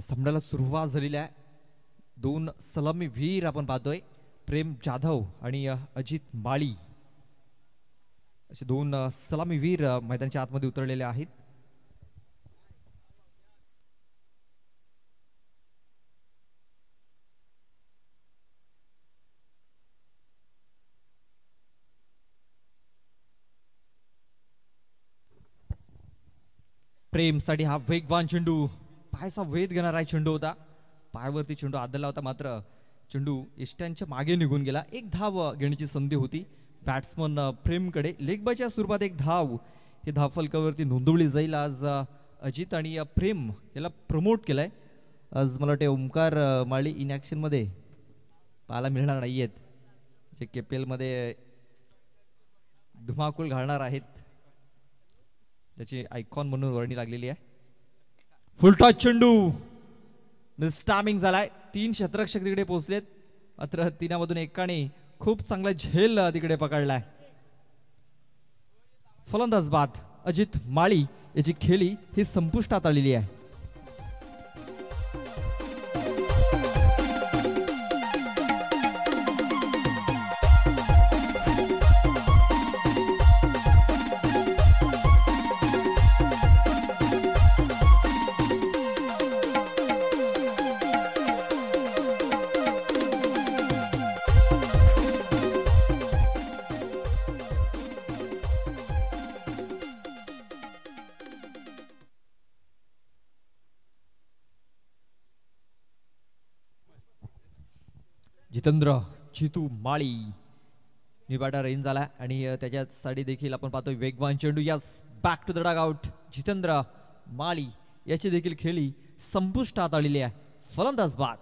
सामन्याला सुरुवात झालेली आहे. दोन सलामीवीर आपण पाहतोय, प्रेम जाधव आणि अजित माळी असे दोन सलामीवीर मैदानाच्या आतमध्ये उतरलेले आहेत. प्रेमसाठी हा वेगवान चेंडू, पायाचा वेध घेणारा चेंडू होता. पायावरती चेंडू आदळला होता, मात्र चेंडू इष्टांच्या मागे निघून गेला. एक धाव घेण्याची संधी होती बॅट्समन प्रेमकडे. लेग बायच्या स्वरूपात एक धाव, हे धाव फलकावरती नोंदवली जाईल. आज अजित आणि प्रेम याला प्रमोट केलंय. आज मला वाटते ओमकार माळी इन ॲक्शन मध्ये पाहायला मिळणार नाहीयेत, जे KPL मध्ये धुमाकूळ घालणार आहेत, त्याची आयकॉन म्हणून वर्णी लागलेली आहे. फुलटॉस चेंडू मिसटायमिंग झालाय. 3 क्षेत्ररक्षक तिकडे पोहोचलेत, मात्र तिनामधून एकाने खूप चांगला झेल तिकडे पकडलाय. फलंदाज बाद अजित माळी याची खेळी ही संपुष्टात आलेली आहे. जितेंद्र चितू माळी निबाडा रेंज झाला आणि त्याच्यासाठी देखील आपण पाहतोय वेगवान चेंडू. Yes, back to the dugout. Jitendra Mali याची देखील खेळी संपुष्टात आलेली आहे. फलंदाज बाद.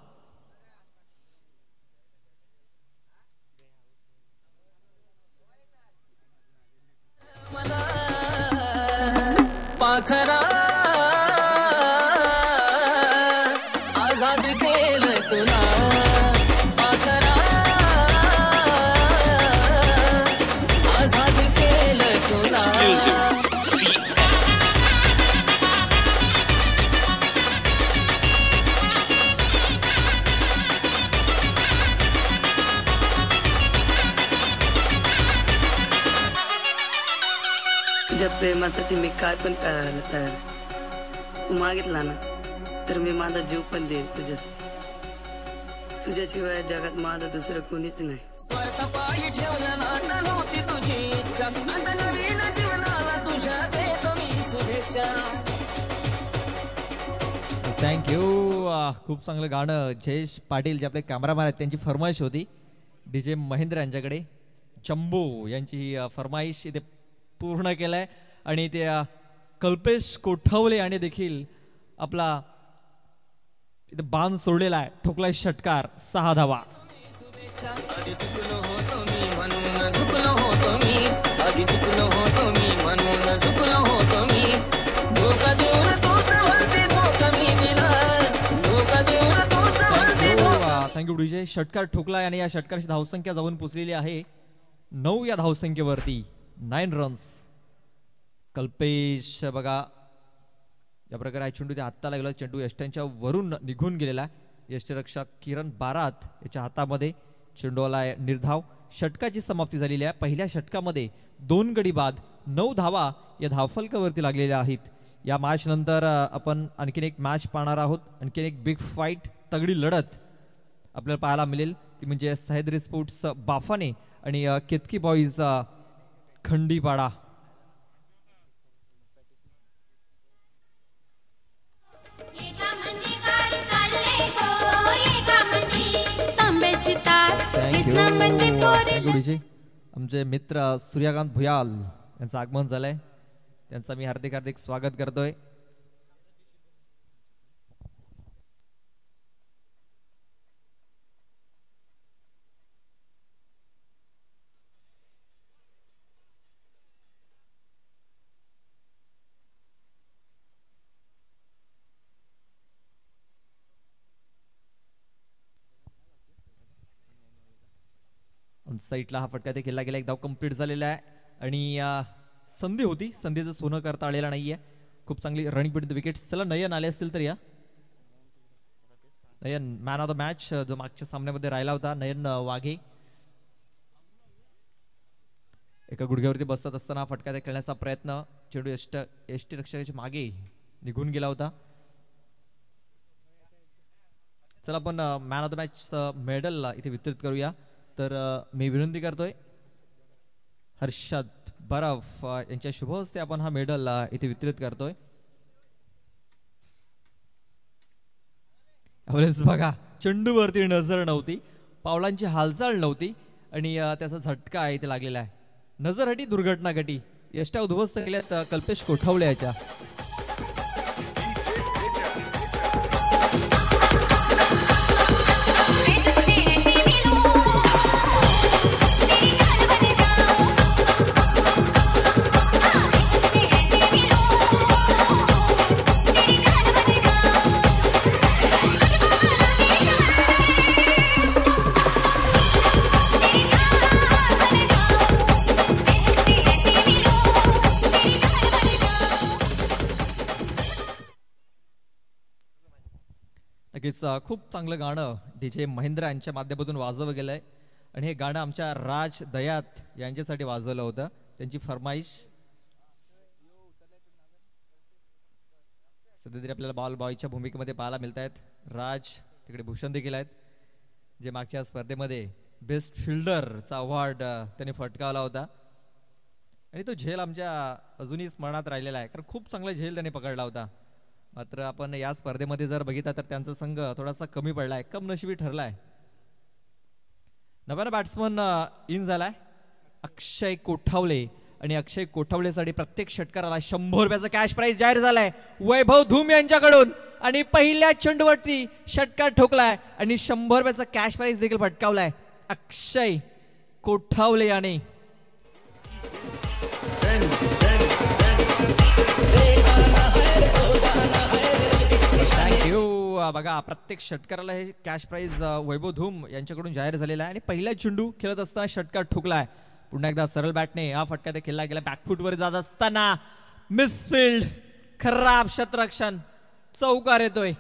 पाखरा आजाद केलं तुला, पाखरा आजाद केलं तुला. तुझ्या प्रेमासाठी मी काय पण करायला तयार. तू मागितला ना तर मी माझा जीव पण देईन तुझ्यासाठी. तुझ्याशिवाय जगात माझं दुसरं कोणीच नाही. स्वार्थपायी ठेवलं ना नव्हती तुझी इच्छा, आता नवीन जीवनाला तुझ्या देतो मी शुभेच्छा. थँक्यू. खूप चांगलं गाणं. जयेश पाटील जे आपले कॅमेरामॅन आहेत त्यांची फरमाईश होती. DJ महेंद्र यांच्याकडे जम्बो यांची ही फरमाईश इथे पूर्ण केलाय. आणि ते कल्पेश कोठवले आणि देखील आपला इथे बाण सोडलेला आहे. ठोकलाय षटकार, 6 धावा. आधी चुकलो होतो मी म्हणून झुकलो होतो मी, आधी चुकलो होतो मी म्हणून झुकलो होतो मी. धोका देऊन तूच म्हणते धोका मी दिला, धोका देऊन तूच म्हणते धोका. Thank you DJ. षटकार ठोकलाय आणि या षटकाराची धावसंख्या जाऊन पोचलेली आहे 9 या धावसंख्येवरती. 9 रन्स. कल्पेश बघा या प्रकारे चेंडू त्या हाताला गेला. चेंडू यष्टांच्या वरून निघून गेलेला. यष्टरक्षक किरण बारात याच्या हातामध्ये चेंडूला निर्धाव. षटकाची समाप्ती झालेली आहे. पहिल्या षटकामध्ये 2 गडी बाद, 9 धावा या धावफलकावरती लागलेल्या आहेत. या मॅच नंतर आपण आणखीन एक मॅच पाहणार आहोत. आणखीन एक बिग फाईट, तगडी लढत आपल्याला पाहायला मिळेल. ती म्हणजे सह्याद्री स्पोर्ट्स बाफाने आणि केतकी बॉईज खंडीपाडा. आमचे मित्र सूर्यकांत भुयाल यांचं आगमन झालंय, त्यांचं मी हार्दिक हार्दिक स्वागत करतोय. साईडला हा फटका ते खेळला गेला. एक धाव कंप्लीट झालेला आहे आणि संधी होती, संधीचं सोनं करता आलेला नाहीये. खूप चांगली रनिंग पिट विकेट. चला नयन आले असतील तर या नयन मॅन ऑफ द मॅच जो मागच्या सामन्यामध्ये राहिला होता नयन वाघे. एका गुडघ्यावरती बसत असताना फटका खेळण्याचा प्रयत्न, चेंडू एसटी रक्षकाच्या मागे निघून गेला होता. चला आपण man of the match medal इथे वितरित करूया. तर मी विनंती करतोय हर्षद बरफ यांच्या शुभ हस्ते आपण हा मेडल इथे वितरित करतोय. बघा चेंडूवरती नजर नव्हती, पावलांची हालचाल नव्हती आणि त्याचा झटका इथे लागलेला आहे. नजर हटी दुर्घटना घटी. यष्ट्या उद्ध्वस्त केल्यात कल्पेश कोठावळे याच्या. खूप चांगलं गाणं डीजे महेंद्र यांच्या माध्यमातून वाजवलं गेलंय आणि हे गाणं आमच्या राज दयात यांच्यासाठी वाजवलं होतं. त्यांची फरमाईश. सध्या तरी आपल्याला बॉल बॉयच्या भूमिकेमध्ये पाहायला मिळत आहेत. राज तिकडे भूषण देखील आहेत, जे मागच्या स्पर्धेमध्ये बेस्ट फिल्डरचा अवॉर्ड त्यांनी फटकावला होता आणि तो झेल आमच्या अजूनही स्मरणात राहिलेला आहे, कारण खूप चांगला झेल त्यांनी पकडला होता. मात्र आपण या स्पर्धेमध्ये जर बघितलं तर त्यांचा संघ थोडासा कमी पडलाय, कमनशिबी ठरलाय. नव्यानं बॅट्समन इन झालाय अक्षय कोठावले आणि अक्षय कोठावलेसाठी प्रत्येक षटकाराला 100 रुपयाचा कॅश प्राइज जाहीर झालाय वैभव धूम यांच्याकडून आणि पहिल्या चेंडूवरती षटकार ठोकलाय आणि 100 रुपयाचा कॅश प्राइज देखील फटकावलाय अक्षय कोठावले याने. थँक्यू. बघा प्रत्येक षटकाराला हे कॅश प्राइज वैभव धूम यांच्याकडून जाहीर झालेला आहे आणि पहिला चेंडू खेळत असताना षटकार ठोकलाय. पुन्हा एकदा सरळ बॅटने हा फटका ते खेळला गेला. बॅकफुटवर जात असताना मिसफिल्ड, खराब क्षेत्ररक्षण, चौकार येतोय.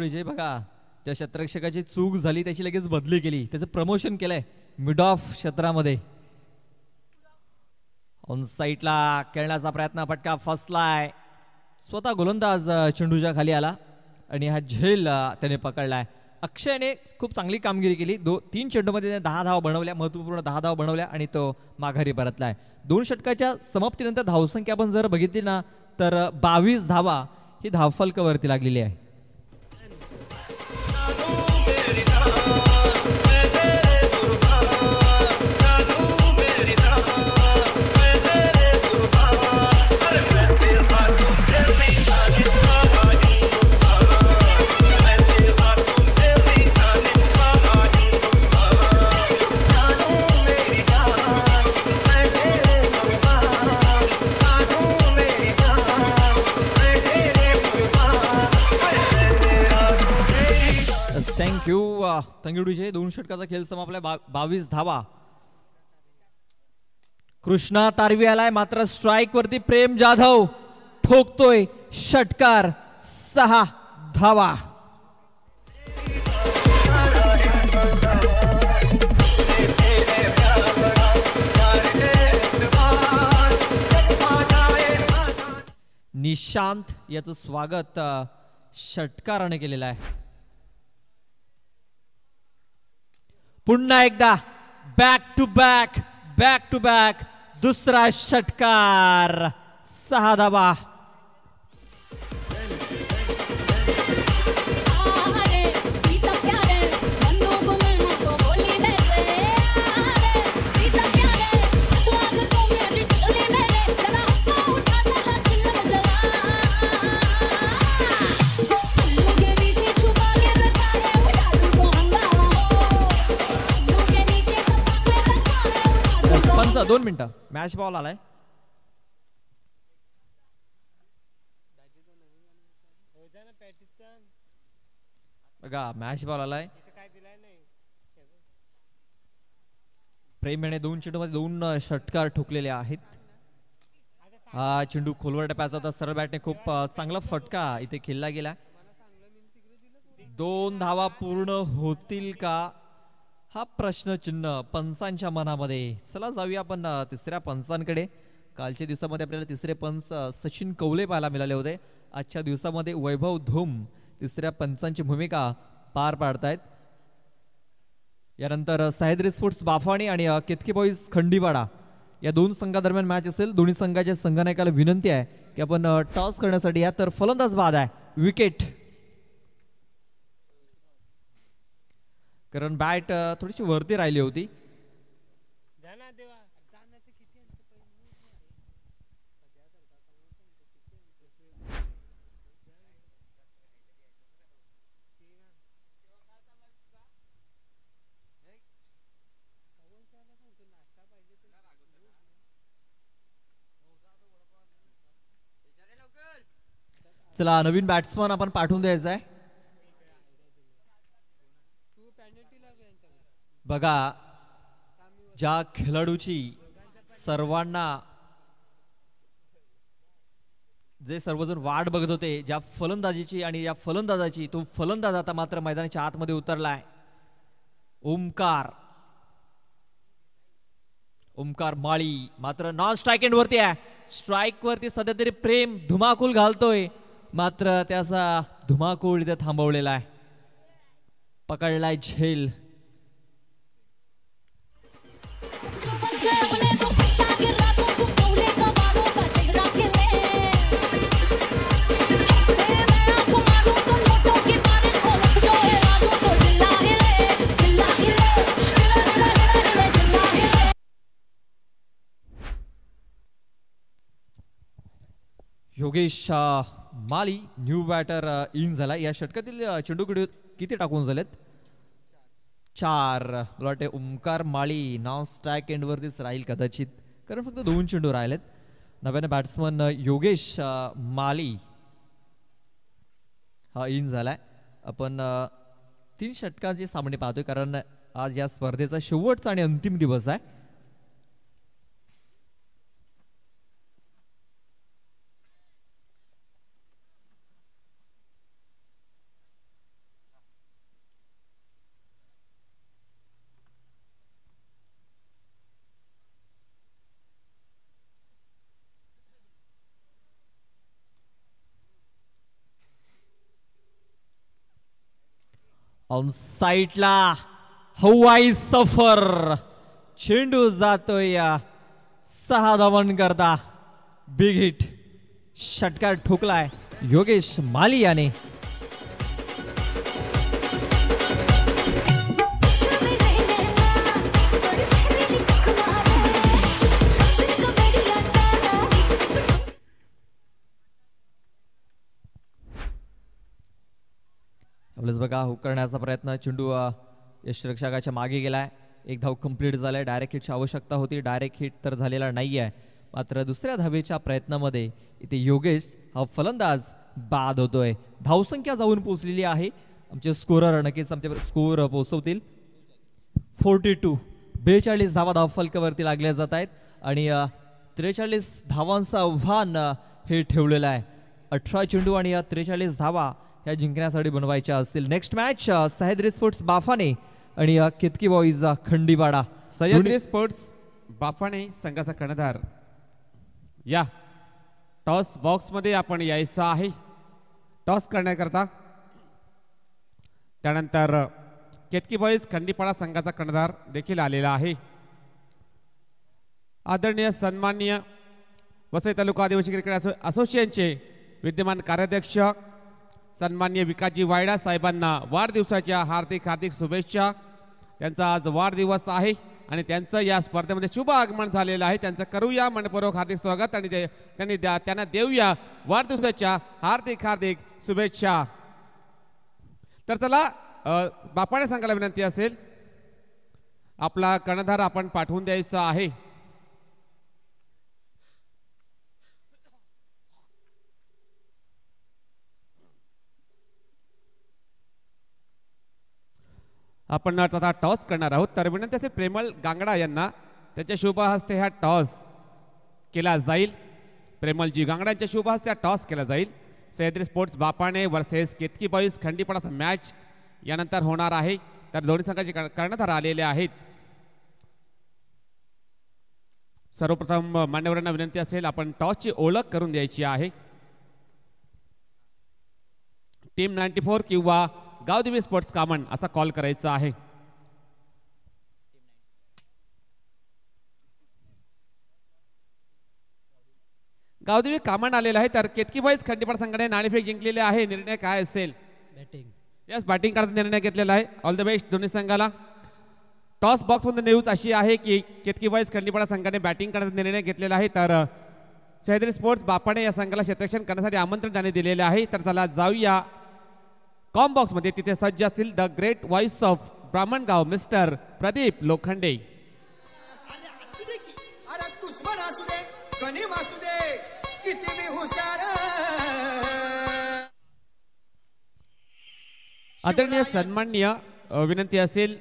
विजय बघा त्या क्षेत्ररक्षकाची चूक झाली, त्याची लगेच बदली केली, त्याचं प्रमोशन केलंय मिड ऑफ क्षेत्रामध्ये. ऑन साईडला खेळण्याचा प्रयत्न, फटका फसलाय. स्वतः गोलंदाज चेंडूच्या खाली आला आणि हा झेल त्याने पकडलाय. अक्षयने खूप चांगली कामगिरी केली. 3 चेंडूमध्ये 10 धावा बनवल्या, महत्वपूर्ण 10 धावा बनवल्या आणि तो माघारी परतलाय. 2 षटकाच्या समाप्तीनंतर धावसंख्या आपण जर बघितली ना तर 22 धावा ही धावफलकावरती लागलेली आहे. Thank you DJ. 2 षटकाचा खेळ समापलाय. 22 धावा. कृष्णा तारवी आलाय, मात्र स्ट्राइक वरती प्रेम जाधव ठोकतोय षटकार. 6 धावा. निशांत याचं स्वागत षटकाराने केलेलं आहे. पुन्हा एकदा बॅक टू बॅक दुसरा षटकार. 6 धावा. पंच 2 मिनिटं. मॅच बॉल आलाय. बघा मॅच बॉल आलाय. प्रेम याने 2 चेंडूमध्ये 2 षटकार ठोकलेले आहेत. हा चेंडू खोलवर टप्प्याचा होता. सरळ बॅटने खूप चांगला फटका इथे खेळला गेला. 2 धावा पूर्ण होतील का हा प्रश्नचिन्ह पंचांच्या मनामध्ये. चला जाऊया आपण तिसऱ्या पंचांकडे. कालच्या दिवसामध्ये आपल्याला तिसरे पंच सचिन कौले पाहायला मिळाले होते. आजच्या दिवसामध्ये वैभव धूम तिसऱ्या पंचांची भूमिका पार पाडतायत. यानंतर सह्याद्री स्पोर्ट्स बाफाणी आणि केतकी बॉईज खंडीवाडा या 2 संघादरम्यान मॅच असेल. दोन्ही संघाच्या संघनायकाला विनंती आहे की आपण टॉस करण्यासाठी या. तर फलंदाज बाद आहे. विकेट, कारण बॅट थोडीशी वरती राहिली होती. चला नवीन बॅट्समन आपण पाठवून द्यायचा आहे. बघा ज्या खेळाडूची सर्वांना जे सर्वजण वाट बघत होते ज्या फलंदाजीची आणि या फलंदाजाची, तो फलंदाज आता मात्र मैदानाच्या आतमध्ये उतरलाय. ओमकार माळी मात्र नॉन स्ट्राईक एंड वरती आहे. स्ट्राईक वरती सध्या तरी प्रेम धुमाकूल घालतोय, मात्र त्याचा धुमाकूळ इथे थांबवलेला आहे. पकडलाय झेल. योगेश माली न्यू बॅटर इन झाला. या षटकातील चेंडू किती टाकून झालेत? 4. मला वाटते ओमकार माळी नॉन स्ट्राईक एंड वरतीच राहील कदाचित, कारण फक्त 2 चेंडू राहिलेत. नव्याने बॅट्समन योगेश माली हा इन झालाय. आपण 3 षटकांचे सामने पाहतोय, कारण आज या स्पर्धेचा शेवटचा आणि अंतिम दिवस आहे. ऑन साईडला हवाई सफर चेंडू जातोय 6 धावन करता. बिग हिट षटकार ठोकलाय योगेश माली याने. बघा हुक करण्याचा प्रयत्न, चेंडू यष्टिरक्षकाच्या मागे गेलाय. 1 धाव कंप्लीट झालाय. डायरेक्ट हिटची आवश्यकता होती, डायरेक्ट हिट तर झालेला नाही आहे. मात्र दुसऱ्या धावेच्या प्रयत्नामध्ये इथे योगेश हा फलंदाज बाद होतोय. धावसंख्या जाऊन पोहोचलेली आहे. आमचे स्कोरर नक्कीच आमचे स्कोर पोहोचवतील. 42 42 धावा धावफलकावरती लागल्या जात आहेत आणि 43 धावांचं आव्हान हे ठेवलेलं आहे. 18 चेंडू आणि 43 धावा ह्या जिंकण्यासाठी बनवायच्या असतील. नेक्स्ट मॅच सह्याद्री स्पोर्ट्स बाफाने आणि केतकी बॉईज खंडीवाडा. सह्याद्री स्पोर्ट्स बाफाने संघाचा कर्णधार या टॉस बॉक्स मध्ये आपण यायचं आहे टॉस करण्याकरता. त्यानंतर केतकी बॉईज खंडीपाडा संघाचा कर्णधार देखील आलेला आहे. आदरणीय सन्माननीय वसई तालुका आदिवासी क्रिकेट असोसिएशनचे विद्यमान कार्याध्यक्ष सन्माननीय विकासजी वायडा साहेबांना वाढदिवसाच्या हार्दिक हार्दिक शुभेच्छा. त्यांचा आज वाढदिवस आहे आणि त्यांचं या स्पर्धेमध्ये शुभ आगमन झालेलं आहे. त्यांचं करूया मनपूर्वक हार्दिक स्वागत आणि त्यांना देऊया वाढदिवसाच्या हार्दिक हार्दिक शुभेच्छा. तर चला बापाने सांगायला विनंती असेल आपला कर्णधार आपण पाठवून द्यायचा आहे. आपण आता टॉस करणार आहोत. तर विनंती असेल प्रेमल गांगडा यांना त्यांच्या शुभ हस्ते हा टॉस केला जाईल. प्रेमलजी गांगड्यांच्या शुभ हस्ते टॉस केला जाईल. Sahyadri sports Bapane versus Ketki boys Khandipada match यानंतर होणार आहे. तर दोन्ही संघाचे कर्णधार आलेले आहेत. सर्वप्रथम मान्यवरांना विनंती असेल आपण टॉसची ओळख करून द्यायची आहे. टीम 94 किंवा गावदेवी स्पोर्ट्स कामन असा कॉल करायचा आहे. गावदेवी कामन आलेला आहे. तर केतकी बॉईज खंडीपडा संघाने नाणेफेक जिंकलेले आहे. निर्णय काय असेल? बॅटिंग. यस, बॅटिंग करण्याचा निर्णय घेतलेला आहे. ऑल द बेस्ट दोन्ही संघाला. टॉस बॉक्समध्ये न्यूज अशी आहे की केतकी बॉईज खंडीपडा संघाने बॅटिंग करण्याचा निर्णय घेतलेला आहे. तर सह्याद्री स्पोर्ट्स बापाने या संघाला क्षेत्ररक्षण करण्यासाठी आमंत्रण त्याने दिलेले आहे. तर चला जाऊया कॉम बॉक्समध्ये. तिथे सज्ज असतील the great voice of Brahmangaon mister Pradeep Lokhande. अरे दुश्मन असू दे गणिम असू दे किती बी हुशार. आदरणीय सन्माननीय विनंती असेल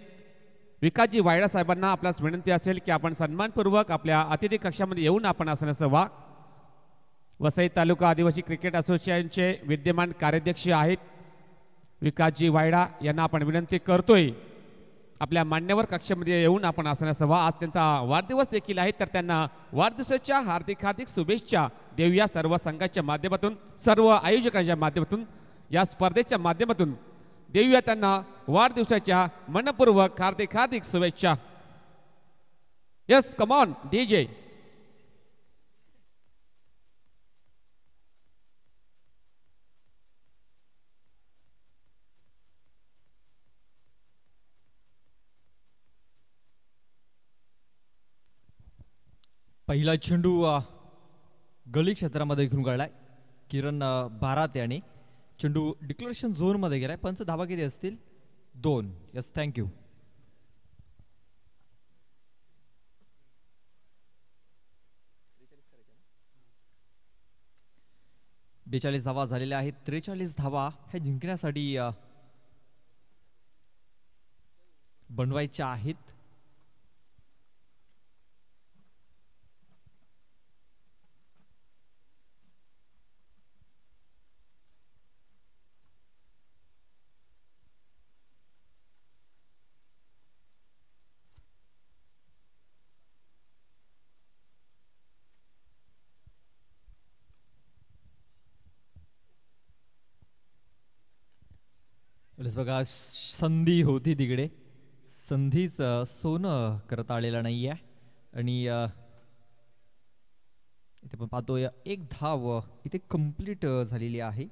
विकासजी वायडा साहेबांना आपल्यास विनंती असेल की आपण सन्मानपूर्वक आपल्या अतिथी कक्षामध्ये येऊन आपण आसनास व्हा. वसई तालुका आदिवासी क्रिकेट असोसिएशनचे विद्यमान कार्याध्यक्ष आहेत विकासजी वायडा यांना आपण विनंती करतोय आपल्या मान्यवर कक्षामध्ये येऊन आपण आसनास व्हा. आज त्यांचा वाढदिवस देखील आहे. तर त्यांना वाढदिवसाच्या हार्दिक हार्दिक शुभेच्छा देऊया सर्व संघाच्या माध्यमातून, सर्व आयोजकांच्या माध्यमातून, या स्पर्धेच्या माध्यमातून देऊया त्यांना वाढदिवसाच्या मनपूर्वक हार्दिक हार्दिक शुभेच्छा. Yes, come on DJ. पहिला चेंडू गली क्षेत्रामध्ये घेऊन काढलाय किरण बारात याने. चेंडू डिक्लेरेशन झोन मध्ये गेलाय. पंच धावा किती असतील? 2. Yes, thank you. बेचाळीस धावा झालेल्या आहेत. 43 धावा हे जिंकण्यासाठी बनवायच्या आहेत. बघा संधी होती तिकडे, संधीच सोनं करता आलेलं नाही आहे. आणि इथे पण पाहतोय एक धाव इथे कंप्लीट झालेली आहे.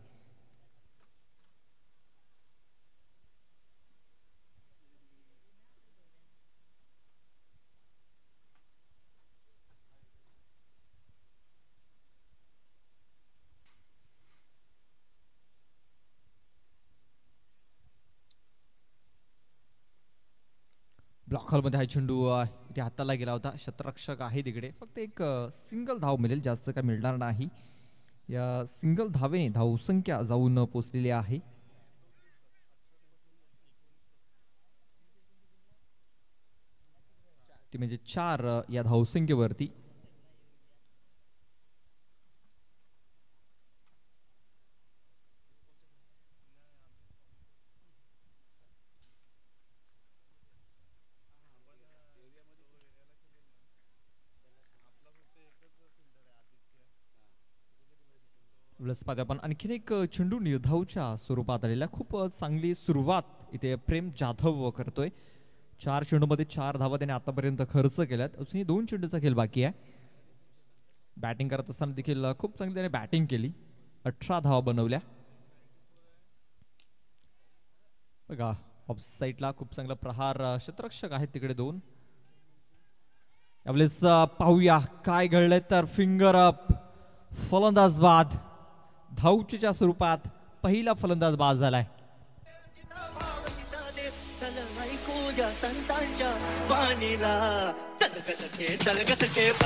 ब्लॉक हॉलमध्ये हा चेंडू इथे हाताला गेला होता. क्षेत्ररक्षक आहे तिकडे. फक्त एक सिंगल धाव मिळेल, जास्त काय मिळणार नाही. या सिंगल धावेने धावसंख्या जाऊन पोचलेली आहे. ती म्हणजे 4 या धावसंख्येवरती. आपण आणखीन एक चेंडू निर्धावच्या स्वरूपात आलेला. खूप चांगली सुरुवात इथे प्रेम जाधव करतोय. 4 चेंडूमध्ये 4 धावा त्याने आतापर्यंत खर्च केल्यात. अजूनही 2 चेंडूचा खेळ बाकी आहे. बॅटिंग करत असताना देखील खूप चांगली त्याने बॅटिंग केली. 18 धावा बनवल्या. बघा ऑफ साईडला खूप चांगला प्रहार. क्षेत्ररक्षक आहेत तिकडे 2. यावेळेस पाहूया काय घडलंय. तर फिंगर अप, फलंदाज बाद. धावच्या स्वरूपात पहिला फलंदाज बाद झालाय. के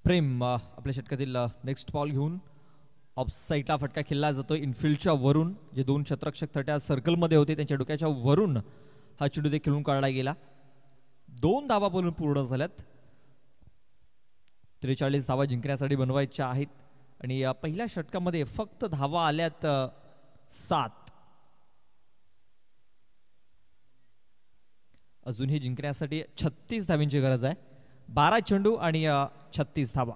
प्रेम आपल्या षटकातील नेक्स्ट बॉल घेऊन ऑफ साईडला फटका खेळला जातो इनफिल्डच्या वरून. जे 2 क्षेत्ररक्षक त्या सर्कलमध्ये होते त्यांच्या डोक्याच्या वरून हा चेंडू ते खेळून काढला गेला. 2 धावा पूर्ण झाल्यात. 43 धावा जिंकण्यासाठी बनवायच्या आहेत आणि पहिल्या षटकामध्ये फक्त धावा आल्यात 7. अजूनही जिंकण्यासाठी 36 धावांची गरज आहे. 12 चेंडू आणि 36 धावा.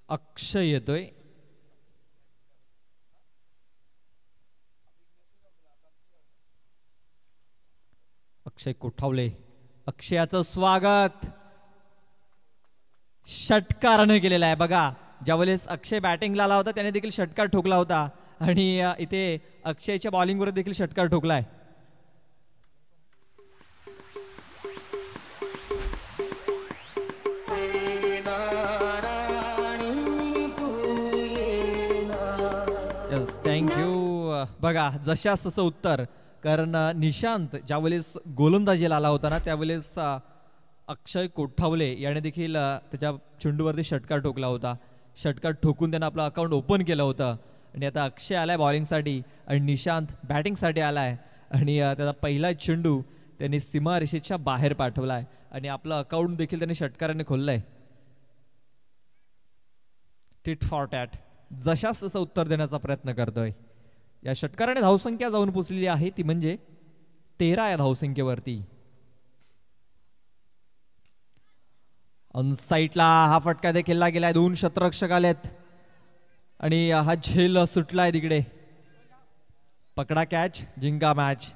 अक्षय येतोय. अक्षय कोठावले. अक्षयाचं स्वागत षटकाराने केलेलं आहे. बघा ज्यावेळेस अक्षय बॅटिंगला आला होता त्याने देखील षटकार ठोकला होता आणि इथे अक्षयच्या बॉलिंगवर देखील षटकार ठोकलाय. थँक्यू. बघा जशास तसं उत्तर. कारण निशांत ज्यावेळेस गोलंदाजीला आला होता ना त्यावेळेस अक्षय कोठावले याने देखील त्याच्या चेंडूवरती षटकार ठोकला होता. षटकार ठोकून त्यानं आपलं अकाउंट ओपन केलं होतं आणि आता अक्षय आलाय बॉलिंगसाठी आणि निशांत बॅटिंगसाठी आलाय आणि त्याचा पहिला चेंडू त्यांनी सीमारेषेच्या बाहेर पाठवलाय आणि आपलं अकाउंट देखील त्यांनी षटकाराने खोललंय. टिट फॉर टॅट जशास तसं उत्तर देण्याचा प्रयत्न करतोय. या षटकाराने धावसंख्या जाऊन पोचलेली आहे ती म्हणजे 13 या धावसंख्येवरती. अनसाईटला हा फटका देखील खेळला गेलाय. 2 क्षेत्ररक्षक आलेत आणि हा झेल सुटलाय तिकडे. पकडा कॅच जिंका मॅच.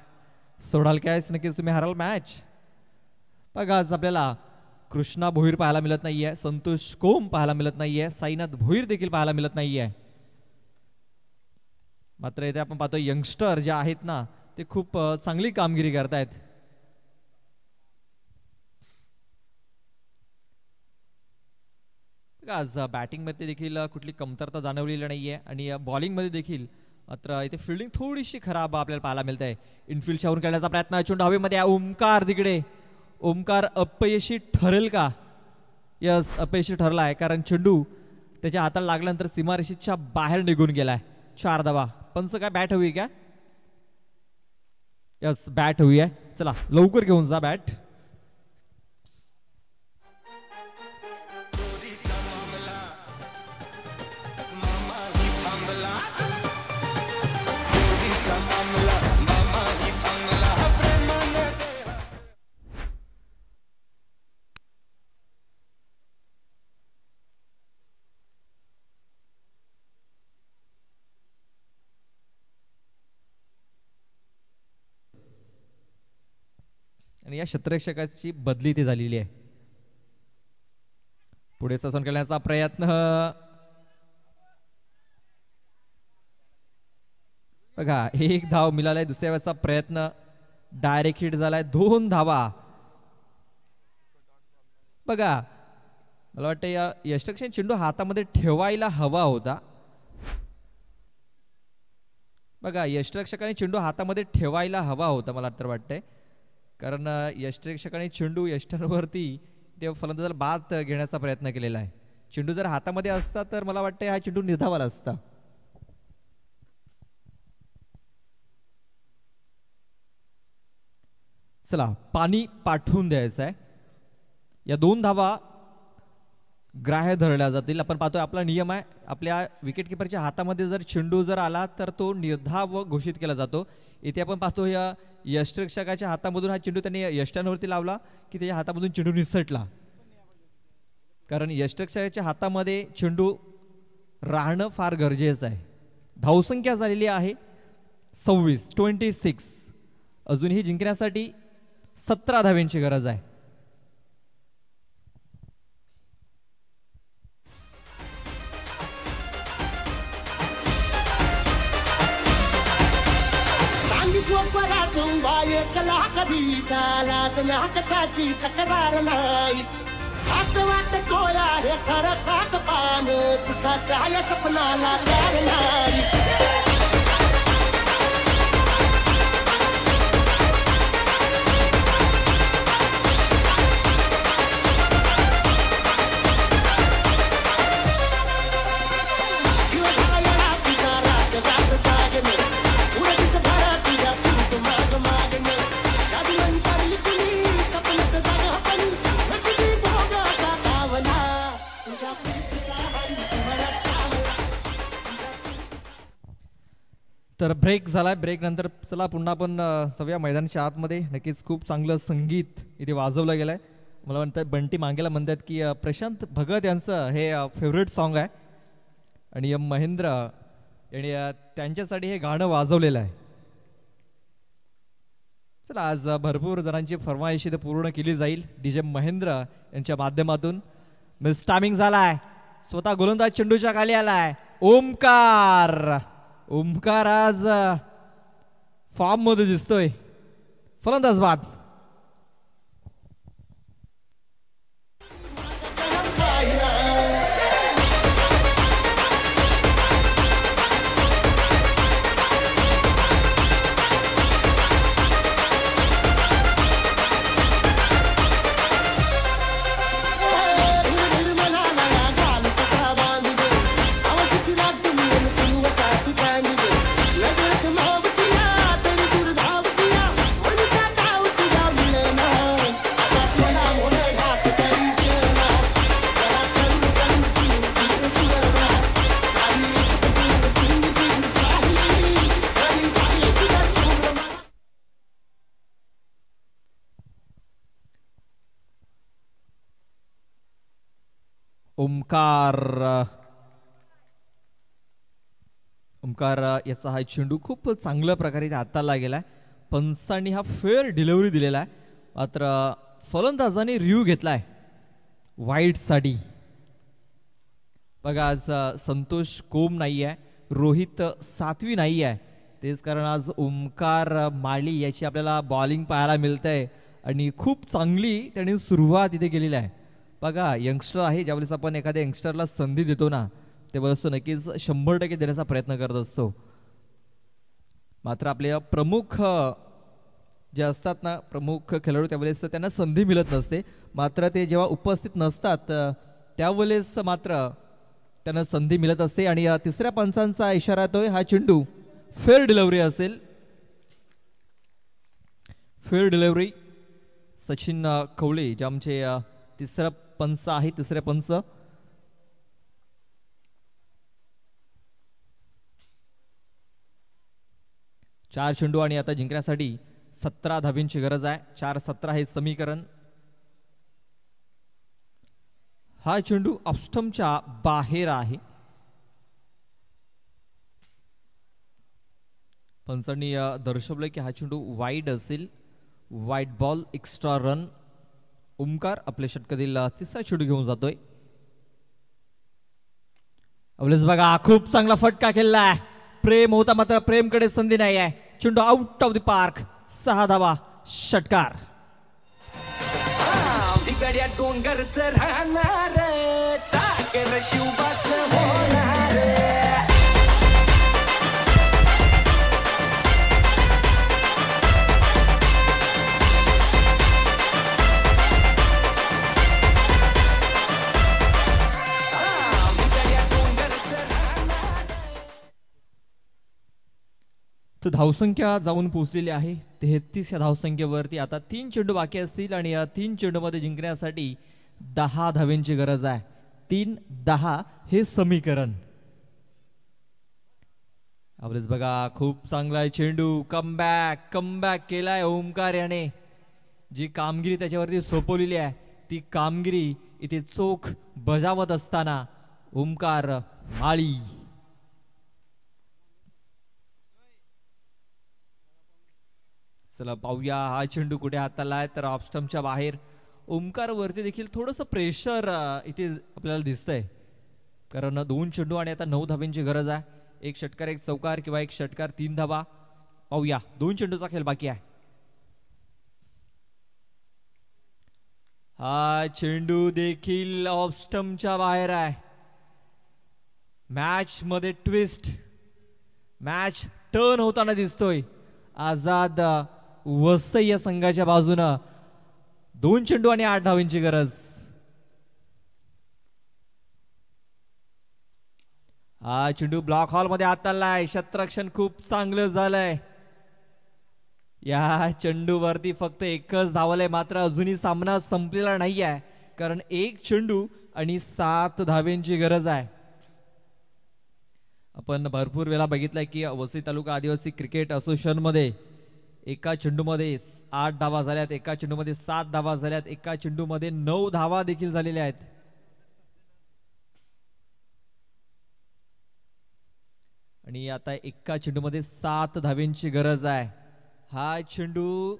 सोडाल कॅच नक्कीच तुम्ही हराल मॅच. बघा आज आपल्याला कृष्णा भोईर पाहायला मिळत नाहीये. संतोष कोम पाहायला मिळत नाहीये. साईनाथ भोईर देखील पाहायला मिळत नाहीये. मात्र इथे आपण पाहतो यंगस्टर जे आहेत ना ते खूप चांगली कामगिरी करतायत. आज बॅटिंग मध्ये देखील कुठली कमतरता जाणवलेली नाहीये आणि बॉलिंग मध्ये देखील मात्र इथे फिल्डिंग थोडीशी खराब आपल्याला पाहायला मिळत आहे. इनफिल्ड शाहून खेळण्याचा प्रयत्न चेंडू हवेमध्ये. ओमकार तिकडे. ओमकार अपयशी ठरेल का? यस अपयशी ठरला आहे कारण चेंडू त्याच्या हाताला लागल्यानंतर सीमारेषेच्या बाहेर निघून गेलाय. 4 धावा. पंच काय बॅट हवी का? यस बॅट हवी आहे. चला लवकर घेऊन जा बॅट. आणि या क्षेत्ररक्षकाची बदली ती झालेली आहे. पुढे ससन करण्याचा प्रयत्न. बघा 1 धाव मिळालाय. दुसऱ्या वेळेचा प्रयत्न डायरेक्ट हिट झालाय. 2 धावा. बघा मला वाटतं या यष्टरक्षक चेंडू हातामध्ये ठेवायला हवा होता. बघा यष्टरक्षकाने चेंडू हातामध्ये ठेवायला हवा होता मला तर वाटतंय. कारण यष्टरक्षकाने चेंडू यष्टरवरती ते फलंदाजाला बाद घेण्याचा प्रयत्न केलेला आहे. चेंडू जर हातामध्ये असता तर मला वाटतं हा चेंडू निर्धावाला असता. चला पाणी पाठवून द्यायचं आहे. या 2 धावा ग्राह्य धरल्या जातील. आपण पाहतोय आपला नियम आहे आपल्या विकेट किपरच्या हातामध्ये जर चेंडू जर आला तर तो निर्धाव घोषित केला जातो. इथे आपण पाहतो या यष्टरक्षकाच्या हातामधून हा चेंडू त्यांनी यष्टांवरती लावला की त्याच्या हातामधून चेंडू निसटला. कारण यष्टरक्षकाच्या हातामध्ये चेंडू राहणं फार गरजेचं आहे. धावसंख्या झालेली आहे 26. अजूनही जिंकण्यासाठी 17 धाव्यांची गरज आहे. कधी त्यालाच ना कशाची तक्रार नाही. असं वाटत कोया हे खरं काच पान सुखाच्या या सपनाला प्यार नाही. तर ब्रेक झालाय. ब्रेक नंतर चला पुन्हा आपण सगळ्या मैदानाच्या आतमध्ये. नक्कीच खूप चांगलं संगीत इथे वाजवलं गेलंय. मला म्हणतात बंटी मांगेला म्हणतात की प्रशांत भगत यांचं हे फेवरेट सॉन्ग आहे आणि महेंद्र यांनी त्यांच्यासाठी हे गाणं वाजवलेलं आहे. चला आज भरपूर जणांची फरमाईश इथे पूर्ण केली जाईल DJ महेंद्र यांच्या माध्यमातून. मिस टायमिंग झालाय. स्वतः गोलंदाज चेंडूच्या खाली आलाय ओमकार. ओमकार आज फॉर्म मध्ये दिसतोय. फलंदाज बाद. ओमकार याचा हा चेंडू खूप चांगल्या प्रकारे हाताळला गेलाय. पंचांनी हा फेअर डिलिव्हरी दिलेला आहे. मात्र फलंदाजाने रिव्ह्यू घेतलाय वाईट साठी. बघा आज संतोष कोम नाही आहे, रोहित सातवी नाही आहे. तेच कारण आज ओमकार माळी याची आपल्याला बॉलिंग पाहायला मिळतंय आणि खूप चांगली त्यांनी सुरुवात इथे केलेली आहे. बघा यंगस्टर आहे. ज्यावेळेस आपण एखाद्या यंगस्टरला संधी देतो ना त्यावेळेस नक्कीच 100% देण्याचा प्रयत्न करत असतो. मात्र आपले प्रमुख जे असतात ना प्रमुख खेळाडू त्यावेळेस त्यांना संधी मिळत नसते. मात्र ते जेव्हा उपस्थित नसतात त्यावेळेस मात्र त्यांना संधी मिळत असते. आणि तिसऱ्या पंचांचा इशारा येतोय. हा चेंडू फेअर डिलिव्हरी असेल. फेअर डिलिव्हरी सचिन कवळे जे आमचे तिसरा पंच आहे. तिसरे पंच चार चेंडू आणि आता जिंकण्यासाठी 17 धावींची गरज आहे. 4-17 हे समीकरण. हा चेंडू ऑफस्टंपच्या बाहेर आहे. पंचांनी दर्शवलं की हा चेंडू वाईड असेल. वाईट बॉल एक्स्ट्रा रन. ओमकार आपल्या षटकातील तिसरा चेंडू घेऊन जातोय. अवलेस बघा खूप चांगला फटका केला आहे. प्रेम होता मात्र प्रेमकडे संधी नाही आहे. चेंडू आउट ऑफ द पार्क. 6 धावा षटकार. बिगड्या डोंगरच राहणार चाकर शिवबाच होणार. तर धावसंख्या जाऊन पोहोचलेली आहे 33 या धावसंख्येवरती. आता 3 चेंडू बाकी असतील आणि या 3 चेंडूमध्ये जिंकण्यासाठी 10 धावेंची गरज आहे. 3-10 हे समीकरण. आवरेज बघा खूप चांगला आहे चेंडू. कमबॅक केलाय ओमकार याने. जी कामगिरी त्याच्यावरती सोपवलेली आहे ती कामगिरी इथे चोख बजावत असताना ओमकार माळी. चला पाहूया हा चेंडू कुठे हाताला तर ऑफ स्टंपच्या बाहेर. ओमकार वरती देखील थोडंसं प्रेशर इथे आपल्याला दिसतंय, कारण 2 चेंडू आणि आता 9 धाब्यांची गरज आहे. एक षटकार एक चौकार किंवा एक षटकार 3 धाबा. पाहूया 2 चेंडूचा खेळ बाकी आहे. हा चेंडू देखील ऑफ स्टंपच्या बाहेर आहे. मॅच मध्ये ट्विस्ट, मॅच टर्न होताना दिसतोय. आझाद वसई या संघाच्या बाजूनं 2 चेंडू आणि 8 धावांची गरज. हा चेंडू ब्लॉक हॉल मध्ये हाताळलाय. क्षेत्ररक्षण खूप चांगलं झालंय. या चेंडूवरती फक्त एकच धावलंय, मात्र अजूनही सामना संपलेला नाही आहे, कारण 1 चेंडू आणि 7 धावांची गरज आहे. आपण भरपूर वेळा बघितलंय की वसई तालुका आदिवासी क्रिकेट असोसिएशन मध्ये एका चेंडूमध्ये 8 धावा झाल्यात, एका चेंडूमध्ये 7 धावा झाल्यात, एका चेंडूमध्ये 9 धावा देखील झालेल्या आहेत. आणि आता एका चेंडूमध्ये 7 धावांची गरज आहे. हा चेंडू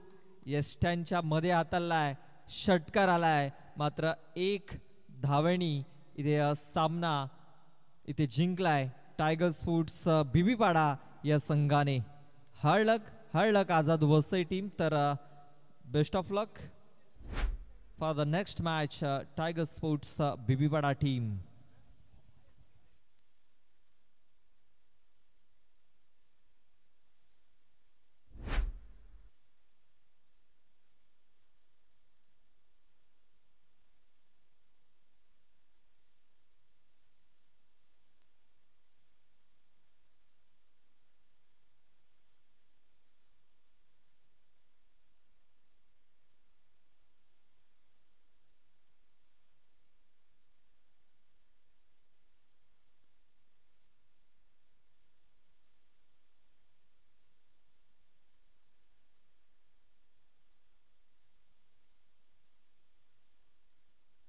यष्ट्यांच्या मध्ये हाताळलाय, षटकार आलाय, मात्र 1 धावेनी इथे सामना इथे जिंकलाय टायगर स्पोर्ट्स बीबीपाडा या संघाने. हळ लक आझाद वसई टीम. तर best of luck for the next match tiger sports Bibipada team.